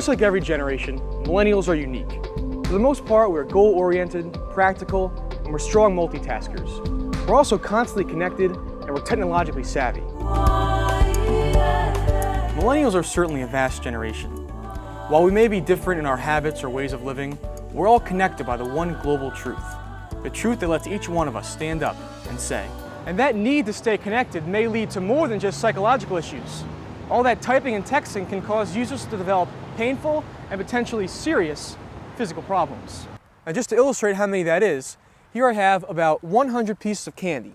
Just like every generation, millennials are unique. For the most part, we're goal-oriented, practical, and we're strong multitaskers. We're also constantly connected, and we're technologically savvy. Millennials are certainly a vast generation. While we may be different in our habits or ways of living, we're all connected by the one global truth. The truth that lets each one of us stand up and say. And that need to stay connected may lead to more than just psychological issues. All that typing and texting can cause users to develop painful and potentially serious physical problems. And just to illustrate how many that is, here I have about 100 pieces of candy,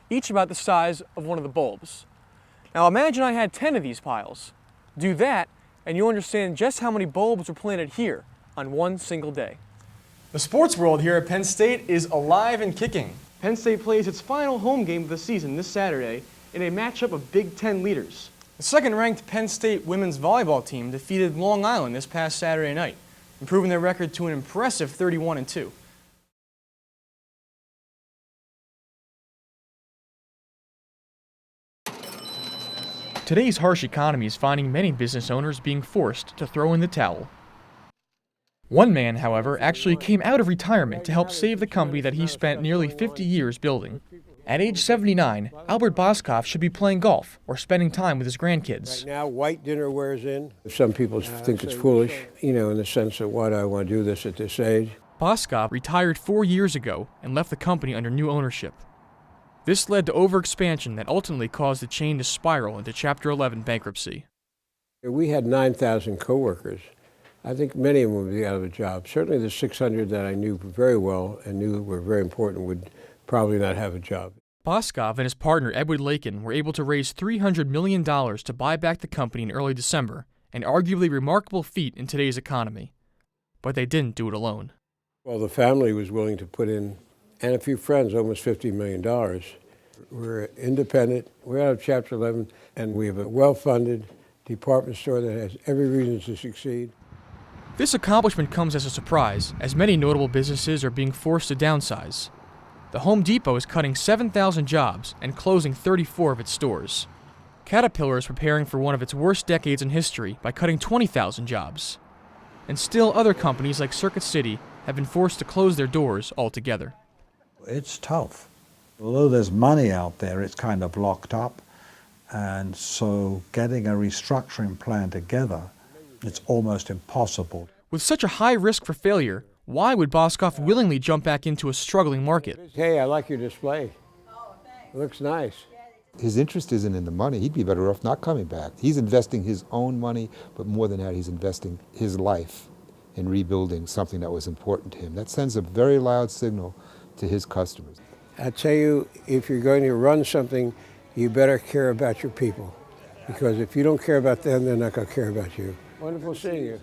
each about the size of one of the bulbs. Now imagine I had 10 of these piles. Do that, and you'll understand just how many bulbs were planted here on one single day. The sports world here at Penn State is alive and kicking. Penn State plays its final home game of the season this Saturday in a matchup of Big Ten leaders. The second-ranked Penn State women's volleyball team defeated Long Island this past Saturday night, improving their record to an impressive 31-2. Today's harsh economy is finding many business owners being forced to throw in the towel. One man, however, actually came out of retirement to help save the company that he spent nearly 50 years building. At age 79, Albert Boskoff should be playing golf or spending time with his grandkids. Right now, white dinner wears in. Some people think it's foolish, in the sense of why do I want to do this at this age? Boskoff retired 4 years ago and left the company under new ownership. This led to overexpansion that ultimately caused the chain to spiral into Chapter 11 bankruptcy. We had 9,000 coworkers. I think many of them would be out of a job. Certainly the 600 that I knew very well and knew were very important would probably not have a job. Boskoff and his partner Edward Lakin were able to raise $300 million to buy back the company in early December, an arguably remarkable feat in today's economy. But they didn't do it alone. Well, the family was willing to put in, and a few friends, almost $50 million. We're independent, we're out of Chapter 11, and we have a well-funded department store that has every reason to succeed. This accomplishment comes as a surprise, as many notable businesses are being forced to downsize. The Home Depot is cutting 7,000 jobs and closing 34 of its stores. Caterpillar is preparing for one of its worst decades in history by cutting 20,000 jobs. And still other companies like Circuit City have been forced to close their doors altogether. It's tough. Although there's money out there, it's kind of locked up. And so getting a restructuring plan together, it's almost impossible. With such a high risk for failure, why would Boskoff willingly jump back into a struggling market? Hey, I like your display. It looks nice. His interest isn't in the money. He'd be better off not coming back. He's investing his own money, but more than that, he's investing his life in rebuilding something that was important to him. That sends a very loud signal to his customers. I tell you, if you're going to run something, you better care about your people. Because if you don't care about them, they're not going to care about you. Wonderful seeing you.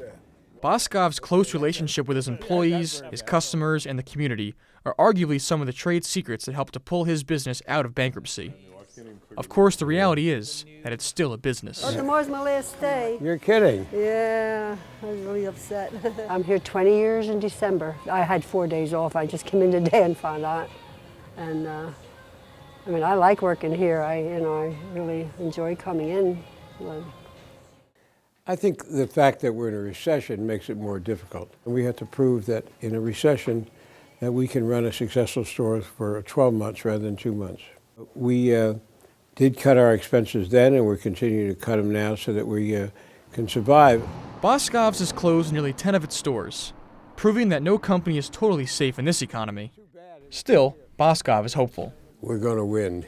Boskoff's close relationship with his employees, his customers, and the community are arguably some of the trade secrets that helped to pull his business out of bankruptcy. Of course, the reality is that it's still a business. Oh, tomorrow's my last day. You're kidding. Yeah, I was really upset. I'm here 20 years in December. I had 4 days off. I just came in today and found out. And I like working here. I really enjoy coming in. I think the fact that we're in a recession makes it more difficult. We have to prove that in a recession that we can run a successful store for 12 months rather than 2 months. We did cut our expenses then, and we're continuing to cut them now so that we can survive. Boskoff's has closed nearly 10 of its stores, proving that no company is totally safe in this economy. Still, Boskoff is hopeful. We're going to win.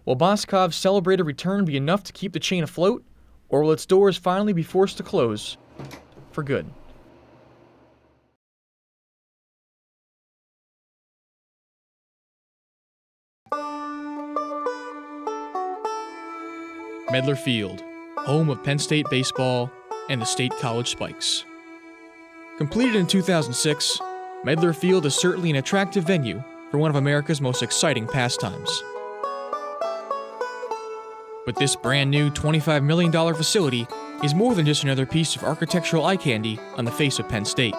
Will Boskoff's celebrated return be enough to keep the chain afloat, or will its doors finally be forced to close for good? Medlar Field, home of Penn State baseball and the State College Spikes. Completed in 2006, Medlar Field is certainly an attractive venue for one of America's most exciting pastimes. But this brand new $25 million facility is more than just another piece of architectural eye candy on the face of Penn State.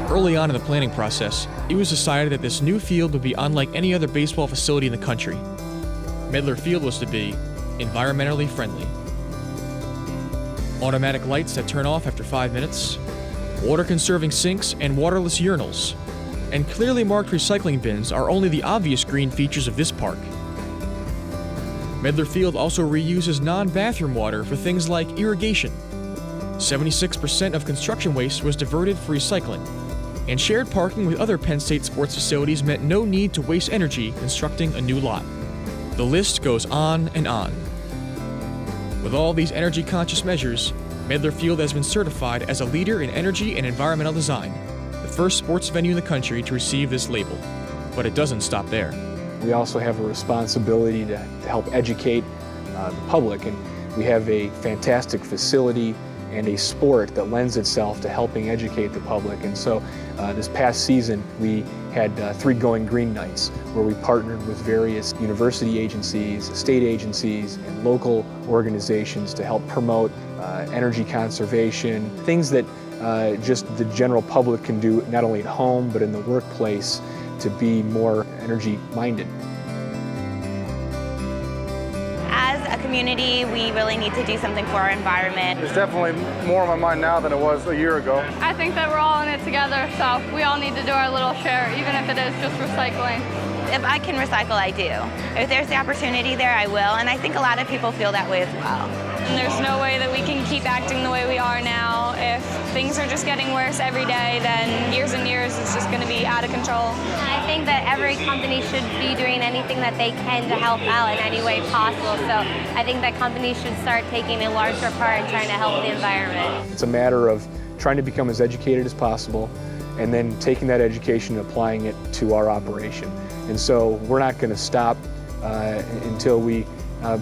Early on in the planning process, it was decided that this new field would be unlike any other baseball facility in the country. Medler Field was to be environmentally friendly. Automatic lights that turn off after 5 minutes, water-conserving sinks and waterless urinals, and clearly marked recycling bins are only the obvious green features of this park. Medler Field also reuses non-bathroom water for things like irrigation. 76% of construction waste was diverted for recycling, and shared parking with other Penn State sports facilities meant no need to waste energy constructing a new lot. The list goes on and on. With all these energy-conscious measures, Medler Field has been certified as a leader in energy and environmental design, the first sports venue in the country to receive this label. But it doesn't stop there. We also have a responsibility to help educate the public, and we have a fantastic facility and a sport that lends itself to helping educate the public. And so this past season we had 3 Going Green Nights, where we partnered with various university agencies, state agencies, and local organizations to help promote energy conservation, things that just the general public can do not only at home but in the workplace to be more energy minded. As a community, we really need to do something for our environment. It's definitely more on my mind now than it was a year ago. I think that we're all in it together, so we all need to do our little share, even if it is just recycling. If I can recycle, I do. If there's the opportunity there, I will, and I think a lot of people feel that way as well. And there's no way that we can keep acting the way we are now. If things are just getting worse every day, then years and years it's just going to be out of control. I think that every company should be doing anything that they can to help out in any way possible. So I think that companies should start taking a larger part in trying to help the environment. It's a matter of trying to become as educated as possible and then taking that education and applying it to our operation. And so we're not going to stop until we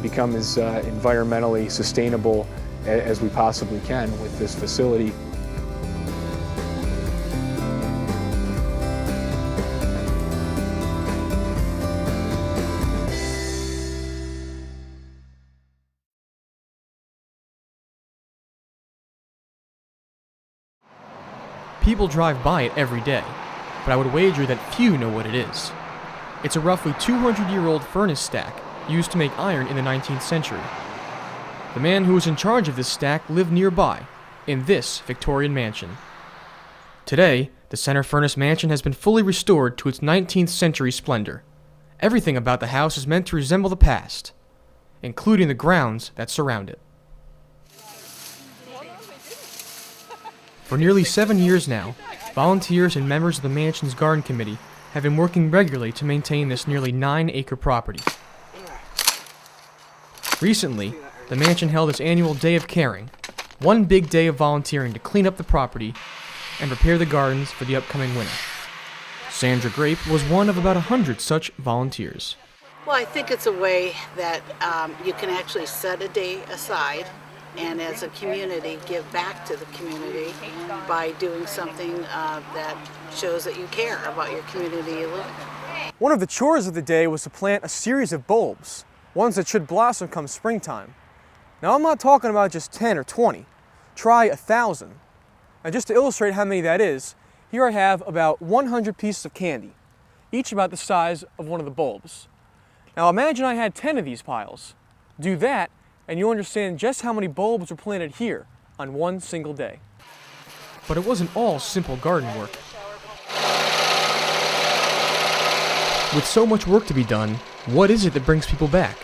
become as environmentally sustainable as we possibly can with this facility. People drive by it every day, but I would wager that few know what it is. It's a roughly 200-year-old furnace stack used to make iron in the 19th century. The man who was in charge of this stack lived nearby, in this Victorian mansion. Today, the center furnace mansion has been fully restored to its 19th century splendor. Everything about the house is meant to resemble the past, including the grounds that surround it. For nearly 7 years now, volunteers and members of the mansion's garden committee have been working regularly to maintain this nearly 9-acre property. Recently, the mansion held its annual Day of Caring, one big day of volunteering to clean up the property and prepare the gardens for the upcoming winter. Sandra Grape was one of about 100 such volunteers. Well, I think it's a way that you can actually set a day aside and as a community give back to the community by doing something that shows that you care about your community you live in. One of the chores of the day was to plant a series of bulbs, ones that should blossom come springtime. Now I'm not talking about just 10 or 20, try 1,000. And just to illustrate how many that is, here I have about 100 pieces of candy, each about the size of one of the bulbs. Now imagine I had 10 of these piles. Do that, and you'll understand just how many bulbs were planted here on one single day. But it wasn't all simple garden work. With so much work to be done, what is it that brings people back?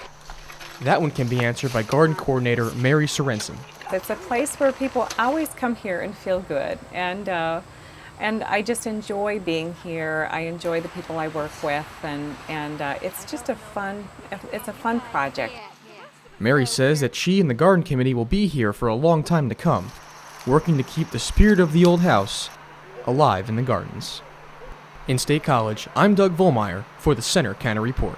That one can be answered by garden coordinator Mary Sorensen. It's a place where people always come here and feel good, and I just enjoy being here. I enjoy the people I work with, and it's just a fun project. Mary says that she and the garden committee will be here for a long time to come, working to keep the spirit of the old house alive in the gardens. In State College, I'm Doug Vollmayer for the Center County Report.